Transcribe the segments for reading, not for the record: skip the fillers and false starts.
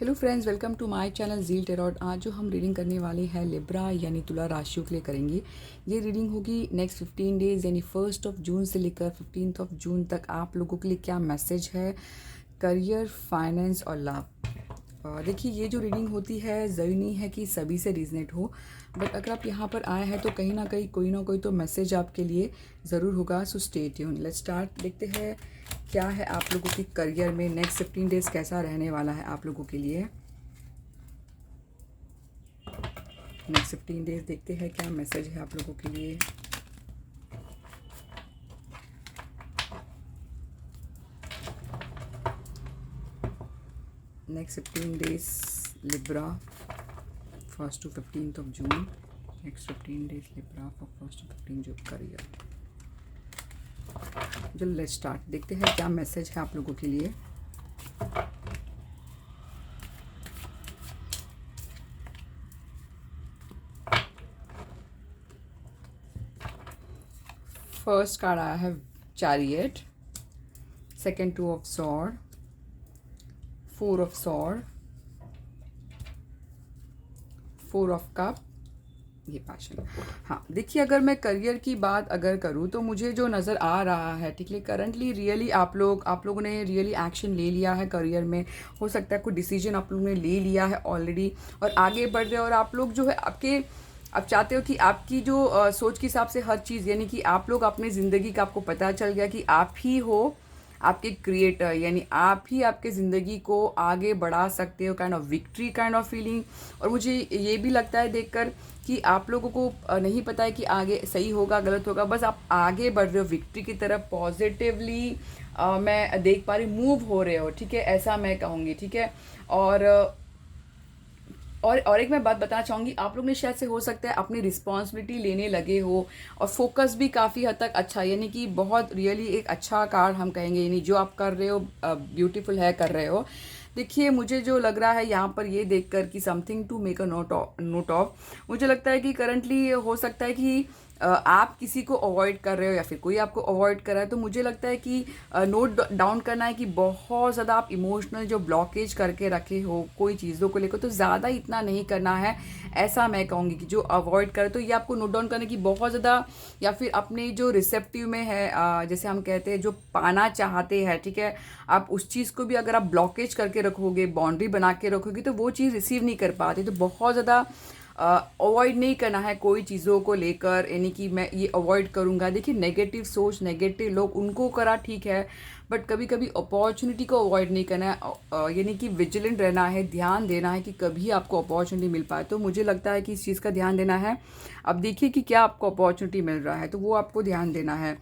Hello friends, welcome to my channel Zeal Tarot. आज जो हम रीडिंग करने वाले हैं लिब्रा यानी तुला राशियों के लिए करेंगे। ये रीडिंग होगी नेक्स्ट 15 डेज़ यानी 1 जून से लेकर 15 जून तक। आप लोगों के लिए क्या मैसेज है करियर, फाइनेंस और लव। देखिए, ये जो रीडिंग होती है ज़रूरी नहीं है कि सभी से रीजनेट हो, बट अगर आप यहाँ पर आए हैं तो कहीं ना कोई तो मैसेज आपके लिए ज़रूर होगा। So stay tune. Let's start. देखते हैं क्या है आप लोगों की करियर में नेक्स्ट 15 डेज़ कैसा रहने वाला है आप लोगों के लिए। नेक्स्ट 15 डेज़ देखते हैं क्या मैसेज है आप लोगों के लिए। Next 15 days Libra 1 to 15 June. Next 15 days Libra for 1 to 15 June career. चलो लेट्स स्टार्ट। देखते हैं क्या मैसेज है आप लोगों के लिए। फर्स्ट कार्ड आया है chariot, second 2 of Swords, 4 of Swords, 4 of Cup, ये पैशन। हाँ, देखिए, अगर मैं करियर की बात अगर करूँ तो मुझे जो नज़र आ रहा है, ठीक है, करंटली रियली आप लोगों ने रियली एक्शन ले लिया है करियर में। हो सकता है कोई डिसीजन आप लोगों ने ले लिया है ऑलरेडी और आगे बढ़ रहे हो। और आप लोग जो है आप चाहते हो कि आपकी जो सोच के हिसाब से हर चीज़, यानी कि आप लोग अपनी ज़िंदगी का आपको पता चल गया कि आप ही हो आपके क्रिएटर, यानी आप ही आपके ज़िंदगी को आगे बढ़ा सकते हो। Kind of victory kind of feeling. और मुझे ये भी लगता है देखकर कि आप लोगों को नहीं पता है कि आगे सही होगा गलत होगा, बस आप आगे बढ़ रहे हो विक्ट्री की तरफ पॉजिटिवली। मैं देख पा रही मूव हो रहे हो, ठीक है, ऐसा मैं कहूँगी, ठीक है। और एक मैं बात बताना चाहूँगी, आप लोग ने शायद से हो सकता है अपनी रिस्पॉन्सिबिलिटी लेने लगे हो और फोकस भी काफ़ी हद तक अच्छा, यानी कि बहुत रियली एक अच्छा कार्ड हम कहेंगे, यानी जो आप कर रहे हो ब्यूटीफुल है कर रहे हो। देखिए, मुझे जो लग रहा है यहाँ पर ये देखकर कि something to make a note of, मुझे लगता है कि करंटली हो सकता है कि आप किसी को अवॉइड कर रहे हो या फिर कोई आपको अवॉइड कर रहा है। तो मुझे लगता है कि नोट डाउन करना है कि बहुत ज़्यादा आप इमोशनल जो ब्लॉकेज करके रखे हो कोई चीज़ों को लेकर, तो ज़्यादा इतना नहीं करना है, ऐसा मैं कहूँगी कि जो अवॉइड करे। तो ये आपको नोट डाउन करने की बहुत ज़्यादा, या फिर अपने जो रिसेप्टिव में है, जैसे हम कहते हैं जो पाना चाहते हैं, ठीक है, आप उस चीज़ को भी अगर आप ब्लॉकेज करके रखोगे, बाउंड्री बना के रखोगे, तो वो चीज़ रिसीव नहीं कर पाती। तो बहुत ज़्यादा अवॉइड नहीं करना है कोई चीज़ों को लेकर, यानी कि मैं ये अवॉइड करूँगा। देखिए, नेगेटिव सोच, नेगेटिव लोग, उनको करा ठीक है, बट कभी कभी अपॉर्चुनिटी को अवॉइड नहीं करना है, यानी कि विजिलेंट रहना है, ध्यान देना है कि कभी आपको अपॉर्चुनिटी मिल पाए। तो मुझे लगता है कि इस चीज़ का ध्यान देना है। अब देखिए कि क्या आपको अपॉर्चुनिटी मिल रहा है, तो वो आपको ध्यान देना है।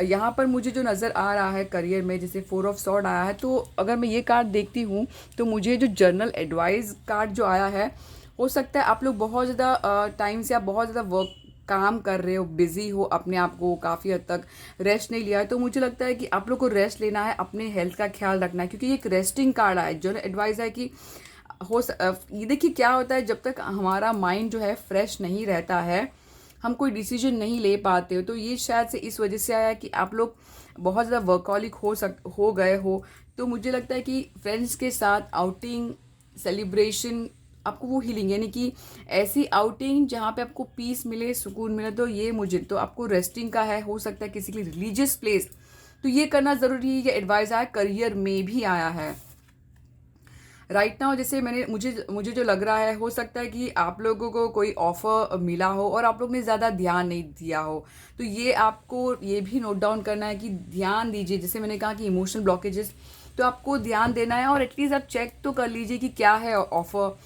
यहाँ पर मुझे जो नज़र आ रहा है करियर में, जैसे 4 of Swords आया है, तो अगर मैं ये कार्ड देखती हूँ तो मुझे जो जर्नल एडवाइस कार्ड जो आया है, हो सकता है आप लोग बहुत ज़्यादा टाइम से आप बहुत ज़्यादा वर्क काम कर रहे हो, बिजी हो, अपने आप को काफ़ी हद तक रेस्ट नहीं लिया है। तो मुझे लगता है कि आप लोग को रेस्ट लेना है, अपने हेल्थ का ख्याल रखना है, क्योंकि ये एक रेस्टिंग कार्ड है। जो एडवाइस है कि ये देखिए क्या होता है, जब तक हमारा माइंड जो है फ्रेश नहीं रहता है, हम कोई डिसीजन नहीं ले पाते हो। तो ये शायद से इस वजह से आया कि आप लोग बहुत ज़्यादा वर्कहॉलिक हो गए हो। तो मुझे लगता है कि फ्रेंड्स के साथ आउटिंग, सेलिब्रेशन, आपको वो हीलिंग, यानी कि ऐसी आउटिंग जहाँ पे आपको पीस मिले, सुकून मिले, तो ये मुझे तो आपको रेस्टिंग का है। हो सकता है किसी के लिए रिलीजियस प्लेस, तो ये करना ज़रूरी है। ये एडवाइस आया, करियर में भी आया है राइट नाउ। जैसे मुझे जो लग रहा है, हो सकता है कि आप लोगों को कोई ऑफर मिला हो और आप लोग ने ज़्यादा ध्यान नहीं दिया हो। तो ये आपको ये भी नोट डाउन करना है कि ध्यान दीजिए। जैसे मैंने कहा कि इमोशनल ब्लॉकेजेस, तो आपको ध्यान देना है और एटलीस्ट आप चेक तो कर लीजिए कि क्या है ऑफर।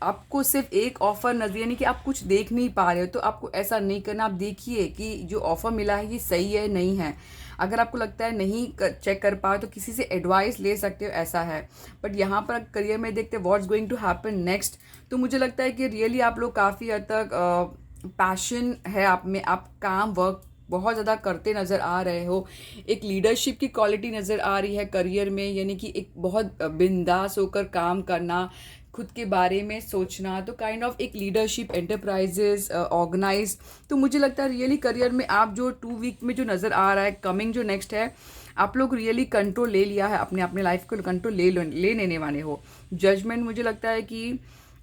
आपको सिर्फ एक ऑफर नजर, यानी कि आप कुछ देख नहीं पा रहे हो, तो आपको ऐसा नहीं करना। आप देखिए कि जो ऑफर मिला है ये सही है नहीं है। अगर आपको लगता है नहीं चेक कर पाए तो किसी से एडवाइस ले सकते हो, ऐसा है। बट यहाँ पर करियर में देखते हैं what's going to happen next. तो मुझे लगता है कि रियली आप लोग काफ़ी हद तक पैशन है आप में, आप काम वर्क बहुत ज़्यादा करते नज़र आ रहे हो। एक लीडरशिप की क्वालिटी नज़र आ रही है करियर में, यानी कि एक बहुत बिंदास होकर काम करना, खुद के बारे में सोचना, तो काइंड ऑफ एक लीडरशिप, एंटरप्राइजेस, ऑर्गेनाइज। तो मुझे लगता है रियली करियर में आप जो 2 वीक में जो नज़र आ रहा है, कमिंग जो नेक्स्ट है, आप लोग रियली कंट्रोल ले लिया है, अपने अपने लाइफ को कंट्रोल ले लेने वाले हो। जजमेंट मुझे लगता है कि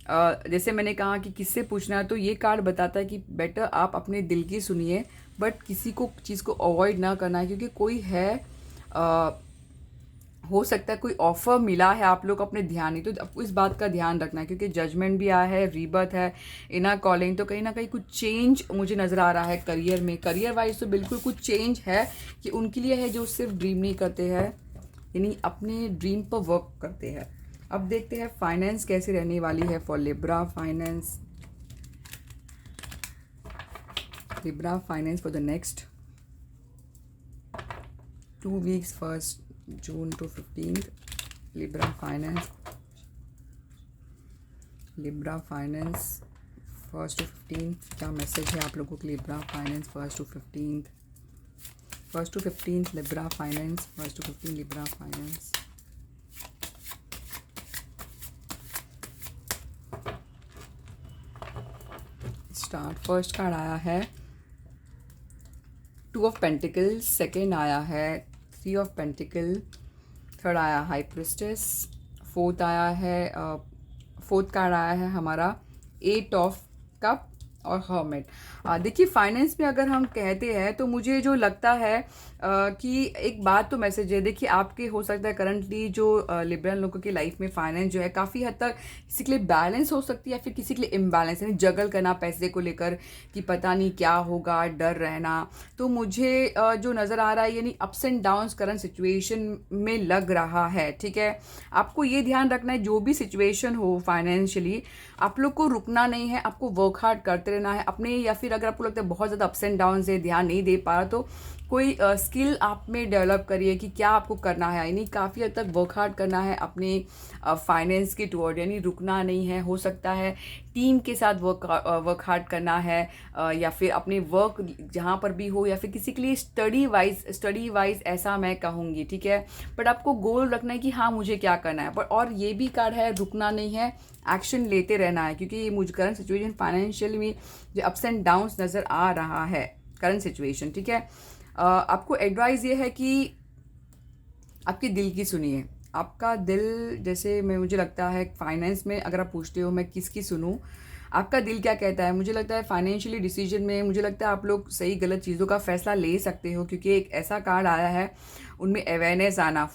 जैसे मैंने कहा कि किससे पूछना है, तो ये कार्ड बताता है कि बेटर आप अपने दिल की सुनिए, बट किसी को चीज़ को अवॉइड ना करना है, क्योंकि कोई है हो सकता है कोई ऑफर मिला है, आप लोग अपने ध्यान नहीं, तो आपको इस बात का ध्यान रखना है, क्योंकि जजमेंट भी आया है, रीबर्थ है, इनर कॉलिंग, तो कहीं ना कहीं कुछ चेंज मुझे नज़र आ रहा है करियर में। करियर वाइज तो बिल्कुल कुछ चेंज है कि उनके लिए है जो सिर्फ ड्रीम नहीं करते हैं, यानी अपने ड्रीम पर वर्क करते हैं। अब देखते हैं फाइनेंस कैसे रहने वाली है for Libra finance. Libra finance for the next 2 weeks, 1st June to 15th, Libra Finance, Libra Finance 1st to 15th, क्या मैसेज है आप लोगों के Libra finance 1st to 15th, 1st to 15th Libra finance, 1st to 15th Libra finance. Start, first card आया है 2 of Pentacles, second आया है 3 of Pentacles, third आया हाई प्रिस्टेस, फोर्थ आया है फोर्थ कार्ड आया है हमारा 8 of कप और हर्मिट। देखिए फाइनेंस में अगर हम कहते हैं तो मुझे जो लगता है कि एक बात तो मैसेज है, देखिए आपके हो सकता है करंटली जो लिबरल लोगों की लाइफ में फाइनेंस जो है काफ़ी हद तक किसी के लिए बैलेंस हो सकती है या फिर किसी के लिए इम्बैलेंस, यानी जगल करना पैसे को लेकर कि पता नहीं क्या होगा, डर रहना। तो मुझे जो नज़र आ रहा है यानी ups and downs current situation में लग रहा है, ठीक है। आपको ये ध्यान रखना है जो भी सिचुएशन हो फाइनेंशियली, आप लोग को रुकना नहीं है, आपको वर्क हार्ड करते रहना है अपने, या फिर अगर आपको लगता है बहुत ज़्यादा अप्स एंड डाउन है, ध्यान नहीं दे पा रहा, तो कोई स्किल आप में डेवलप करिए कि क्या आपको करना है, यानी काफ़ी हद तक वर्क हार्ड करना है अपने फाइनेंस के टुवर्ड, यानी रुकना नहीं है। हो सकता है टीम के साथ वर्क हार्ड करना है, या फिर अपने वर्क जहाँ पर भी हो, या फिर किसी के लिए स्टडी वाइज ऐसा मैं कहूँगी, ठीक है। बट आपको गोल रखना है कि हाँ मुझे क्या करना है, बट और ये भी कार्ड है रुकना नहीं है, एक्शन लेते रहना है, क्योंकि मुझे करंट सिचुएशन फाइनेंशियल में जो अप्स एंड डाउन्स नज़र आ रहा है करंट सिचुएशन, ठीक है। आपको एडवाइस ये है कि आपके दिल की सुनिए, आपका दिल, जैसे मुझे लगता है फाइनेंस में अगर आप पूछते हो मैं किसकी सुनूं, आपका दिल क्या कहता है। मुझे लगता है फाइनेंशियली डिसीजन में मुझे लगता है आप लोग सही गलत चीज़ों का फैसला ले सकते हो, क्योंकि एक ऐसा कार्ड आया है उनमें अवेयरनेस आना,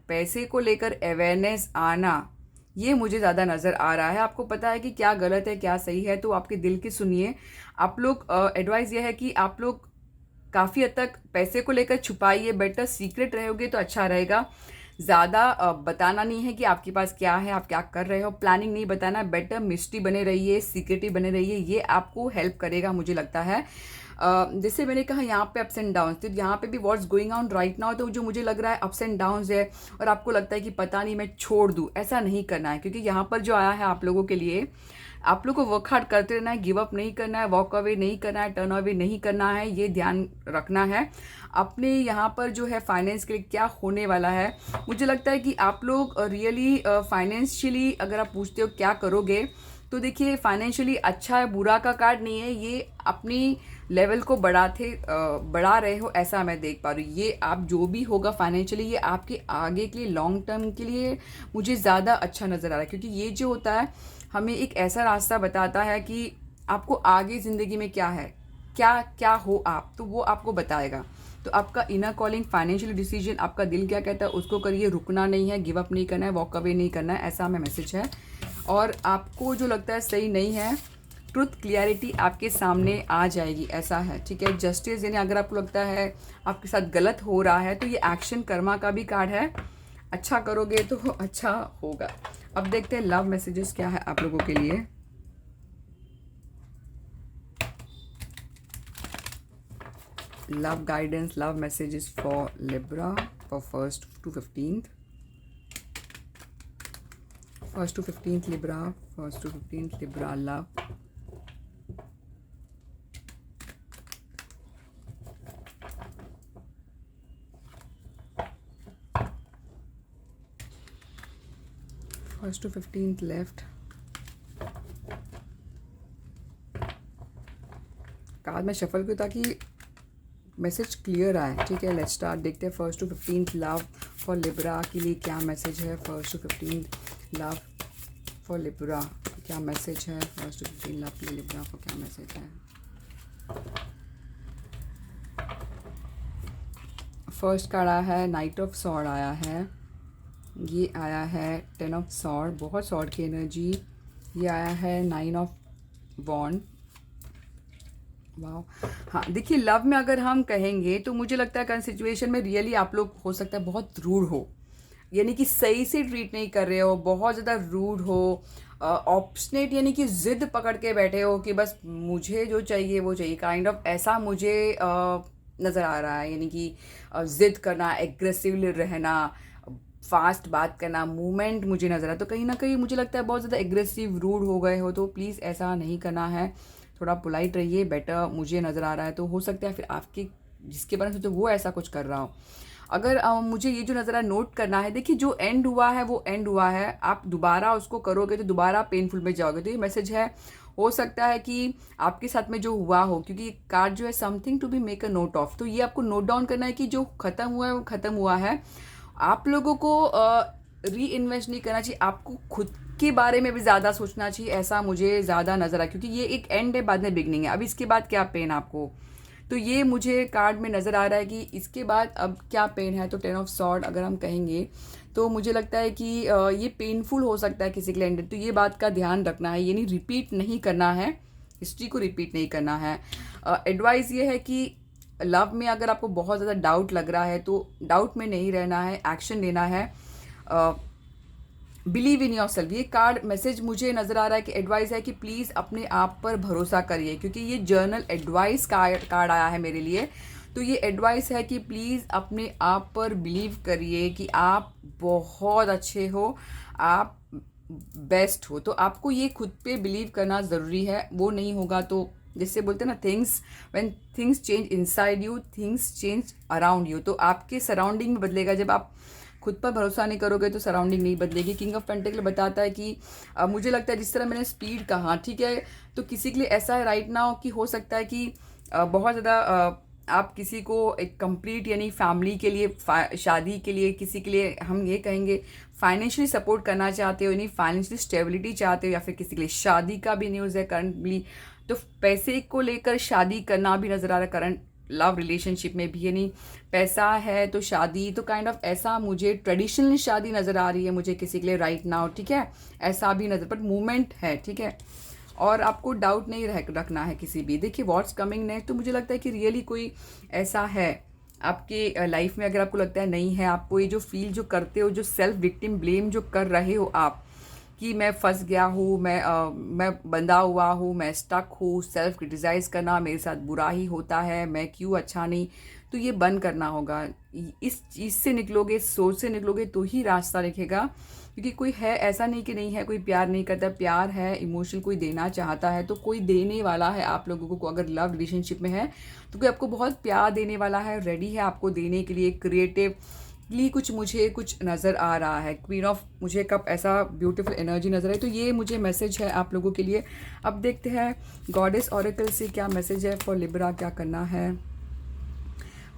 पैसे को लेकर अवेयरनेस आना, ये मुझे ज़्यादा नज़र आ रहा है। आपको पता है कि क्या गलत है क्या सही है, तो आपके दिल की सुनिए। आप लोग एडवाइस ये है कि आप लोग काफ़ी हद तक पैसे को लेकर छुपाइए, बेटर सीक्रेट रहोगे तो अच्छा रहेगा। ज़्यादा बताना नहीं है कि आपके पास क्या है, आप क्या कर रहे हो, प्लानिंग नहीं बताना, बेटर मिस्ट्री बने रहिए, सीक्रेटिव बने रहिए, ये आपको हेल्प करेगा मुझे लगता है। जैसे मैंने कहा यहाँ पे अप्स एंड डाउन्स, तो यहाँ पे भी what's going on right now, तो जो मुझे लग रहा है अप्स एंड डाउन्स है, और आपको लगता है कि पता नहीं मैं छोड़ दूँ, ऐसा नहीं करना है, क्योंकि यहाँ पर जो आया है आप लोगों के लिए, आप लोग को वर्क हार्ड करते रहना है, गिव अप नहीं करना है, वॉक अवे नहीं करना है, टर्न अवे नहीं करना है, ये ध्यान रखना है। अपने यहाँ पर जो है फाइनेंस के लिए क्या होने वाला है, मुझे लगता है कि आप लोग रियली फाइनेंशियली अगर आप पूछते हो क्या करोगे, तो देखिए फाइनेंशियली अच्छा है, बुरा का कार्ड नहीं है, ये अपनी लेवल को बढ़ा रहे हो, ऐसा मैं देख पा रही हूँ। ये आप जो भी होगा फाइनेंशियली, ये आपके आगे के लिए लॉन्ग टर्म के लिए मुझे ज़्यादा अच्छा नज़र आ रहा है, क्योंकि ये जो होता है हमें एक ऐसा रास्ता बताता है कि आपको आगे ज़िंदगी में क्या है, क्या क्या हो आप, तो वो आपको बताएगा। तो आपका इनर कॉलिंग, फाइनेंशियल डिसीजन, आपका दिल क्या कहता है उसको करिए, रुकना नहीं है, गिव अप नहीं करना है, वॉक अवे नहीं करना है, ऐसा हमें मैसेज है। और आपको जो लगता है सही नहीं है, ट्रुथ क्लियरिटी आपके सामने आ जाएगी, ऐसा है, ठीक है। जस्टिस, यानी अगर आपको लगता है आपके साथ गलत हो रहा है, तो ये एक्शन कर्मा का भी कार्ड है, अच्छा करोगे तो अच्छा होगा। अब देखते हैं लव मैसेजेस क्या है आप लोगों के लिए। Love guidance, love messages for Libra for 1st to 15th, 1st to 15th Libra, 1st to 15th Libra love. First to 15th left. Card में शफल क्यों, ताकि मैसेज क्लियर आया, ठीक है। लेट्स स्टार्ट, देखते हैं 1st to 15th love for Libra के लिए क्या मैसेज है। 1st to 15th love for Libra क्या मैसेज है। 1st to 15th लव के लिए लिब्रा को क्या मैसेज है। फर्स्ट कार्ड आया है नाइट ऑफ सॉर्ड आया है, ये आया है 10 ऑफ सॉर्ड, बहुत सॉर्ड की एनर्जी। ये आया है 9 ऑफ वॉन्ड। वाह, हाँ देखिए लव में अगर हम कहेंगे तो मुझे लगता है करंट सिचुएशन में रियली आप लोग हो सकता है बहुत रूड हो, यानी कि सही से ट्रीट नहीं कर रहे हो, बहुत ज़्यादा रूड हो, ऑब्स्टिनेट यानी कि ज़िद पकड़ के बैठे हो कि बस मुझे जो चाहिए वो चाहिए, काइंड ऑफ ऐसा मुझे नज़र आ रहा है। यानी कि ज़िद करना, एग्रेसिवली रहना, फास्ट बात करना, मूवमेंट मुझे नज़र आ, तो कहीं ना कहीं मुझे लगता है बहुत ज़्यादा एग्रेसिव रूड हो गए हो। तो प्लीज़ ऐसा नहीं करना है, थोड़ा पोलाइट रहिए, बेटर मुझे नज़र आ रहा है। तो हो सकता है फिर आपके जिसके बारे में सोचो वो ऐसा कुछ कर रहा हो। अगर मुझे ये जो नज़र आ नोट करना है, देखिए जो एंड हुआ है वो एंड हुआ है, आप दोबारा उसको करोगे तो दोबारा पेनफुल में जाओगे। तो ये मैसेज है, हो सकता है कि आपके साथ में जो हुआ हो, क्योंकि कार्ड जो है something to be make a note of, तो ये आपको नोट डाउन करना है कि जो ख़त्म हुआ है वो ख़त्म हुआ है। आप लोगों को री इन्वेस्ट नहीं करना चाहिए, आपको खुद के बारे में भी ज़्यादा सोचना चाहिए, ऐसा मुझे ज़्यादा नज़र आया, क्योंकि ये एक एंड है, बाद में बिगनिंग है। अब इसके बाद क्या पेन आपको, तो ये मुझे कार्ड में नज़र आ रहा है कि इसके बाद अब क्या पेन है। तो 10 ऑफ सॉर्ड अगर हम कहेंगे तो मुझे लगता है कि ये पेनफुल हो सकता है किसी के लिए, तो ये बात का ध्यान रखना है, यानी रिपीट नहीं करना है, हिस्ट्री को रिपीट नहीं करना है। एडवाइस ये है कि लव में अगर आपको बहुत ज़्यादा डाउट लग रहा है तो डाउट में नहीं रहना है, एक्शन लेना है, बिलीव इन योर सेल्फ। ये कार्ड मैसेज मुझे नज़र आ रहा है कि एडवाइस है कि प्लीज़ अपने आप पर भरोसा करिए, क्योंकि ये जर्नल एडवाइस कार्ड आया है मेरे लिए। तो ये एडवाइस है कि प्लीज़ अपने आप पर बिलीव करिए कि आप बहुत अच्छे हो, आप बेस्ट हो। तो आपको ये खुद पे बिलीव करना ज़रूरी है, वो नहीं होगा तो जिससे बोलते हैं ना, things when things change inside you things change around you. तो आपके सराउंडिंग में बदलेगा, जब आप खुद पर भरोसा नहीं करोगे तो सराउंडिंग नहीं बदलेगी। किंग ऑफ पेंटिकल बताता है कि मुझे लगता है जिस तरह मैंने स्पीड कहा, ठीक है, तो किसी के लिए ऐसा है राइट नाउ कि हो सकता है कि बहुत ज़्यादा आप किसी को एक कंप्लीट यानी फैमिली के लिए, शादी के लिए, किसी के लिए हम ये कहेंगे फाइनेंशियली सपोर्ट करना चाहते हो, यानी फाइनेंशियली स्टेबिलिटी चाहते हो, या फिर किसी के लिए शादी का भी न्यूज़ है करंटली, तो पैसे को लेकर शादी करना भी नज़र आ रहा है करंट लव रिलेशनशिप में भी, यानी पैसा है तो शादी, तो काइंड ऑफ ऐसा मुझे ट्रेडिशनल शादी नज़र आ रही है मुझे किसी के लिए राइट नाउ, ठीक है, ऐसा भी नज़र, बट मूवमेंट है, ठीक है। और आपको डाउट नहीं रखना है किसी भी, देखिए व्हाट्स कमिंग नेक्स्ट। तो मुझे लगता है कि रियली कोई ऐसा है आपके लाइफ में, अगर आपको लगता है नहीं है, आपको ये जो फील जो करते हो, जो सेल्फ विक्टिम ब्लेम जो कर रहे हो आप कि मैं फंस गया हूँ, मैं बंधा हुआ हूँ, मैं स्टक हूँ, सेल्फ क्रिटिसाइज करना, मेरे साथ बुरा ही होता है, मैं क्यों अच्छा नहीं, तो ये बंद करना होगा। इस चीज़ से निकलोगे, इस सोच से निकलोगे तो ही रास्ता दिखेगा, क्योंकि कोई है ऐसा नहीं कि नहीं है, कोई प्यार नहीं करता, प्यार है, इमोशन कोई देना चाहता है, तो कोई देने वाला है आप लोगों को। अगर लव रिलेशनशिप में है तो कोई आपको बहुत प्यार देने वाला है, रेडी है आपको देने के लिए, क्रिएटिवली कुछ मुझे कुछ नज़र आ रहा है। क्वीन ऑफ मुझे कप ऐसा ब्यूटीफुल एनर्जी नज़र आई, तो ये मुझे मैसेज है आप लोगों के लिए। अब देखते हैं गॉडेस ऑरेकल से क्या मैसेज है फॉर लिब्रा, क्या करना है।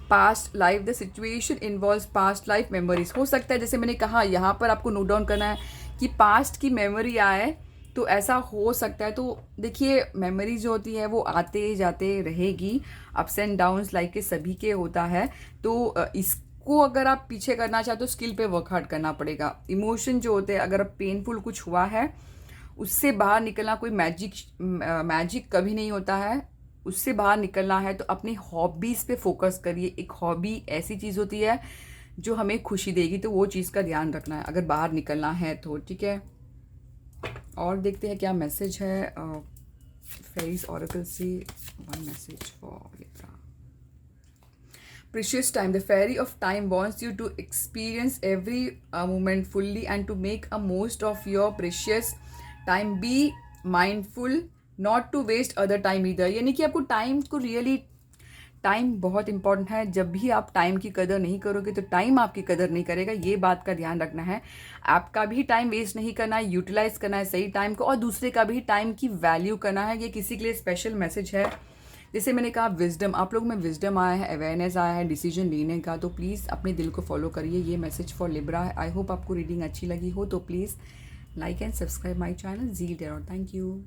Past life, the situation involves past life memories. हो सकता है जैसे मैंने कहा यहाँ पर आपको नोट डाउन करना है कि पास्ट की मेमोरी आए, तो ऐसा हो सकता है। तो देखिए मेमोरी जो होती है वो आते जाते रहेगी, अप्स एंड डाउन्स लाइक के सभी के होता है। तो इसको अगर आप पीछे करना चाहते हो, स्किल पे वर्क हार्ड करना पड़ेगा। इमोशन जो होते हैं, अगर पेनफुल कुछ हुआ है उससे बाहर निकलना, कोई मैजिक कभी नहीं होता है, उससे बाहर निकलना है तो अपनी हॉबीज़ पे फोकस करिए। एक हॉबी ऐसी चीज़ होती है जो हमें खुशी देगी, तो वो चीज़ का ध्यान रखना है अगर बाहर निकलना है तो, ठीक है। और देखते हैं क्या मैसेज है फेरीज ऑरेकल से। One message for Libra. Precious time. The fairy of time wants you to experience every moment fully and to make a most of your precious time. Be mindful not to waste other time either. यानी कि आपको time को really, time बहुत important है। जब भी आप time की कदर नहीं करोगे तो टाइम आपकी कदर नहीं करेगा, ये बात का ध्यान रखना है। आपका भी टाइम वेस्ट नहीं करना है, यूटिलाइज करना है सही टाइम को, और दूसरे का भी टाइम की वैल्यू करना है। ये किसी के लिए स्पेशल मैसेज है जैसे मैंने कहा विजडम, आप लोग में विजडम आया है, अवेयरनेस आया है डिसीजन लेने का, तो प्लीज़ अपने दिल को फॉलो करिए। ये मैसेज फॉर लिब्रा है। आई होप आपको रीडिंग अच्छी लगी हो, तो please like and subscribe my channel Zeal Tarot. Thank you.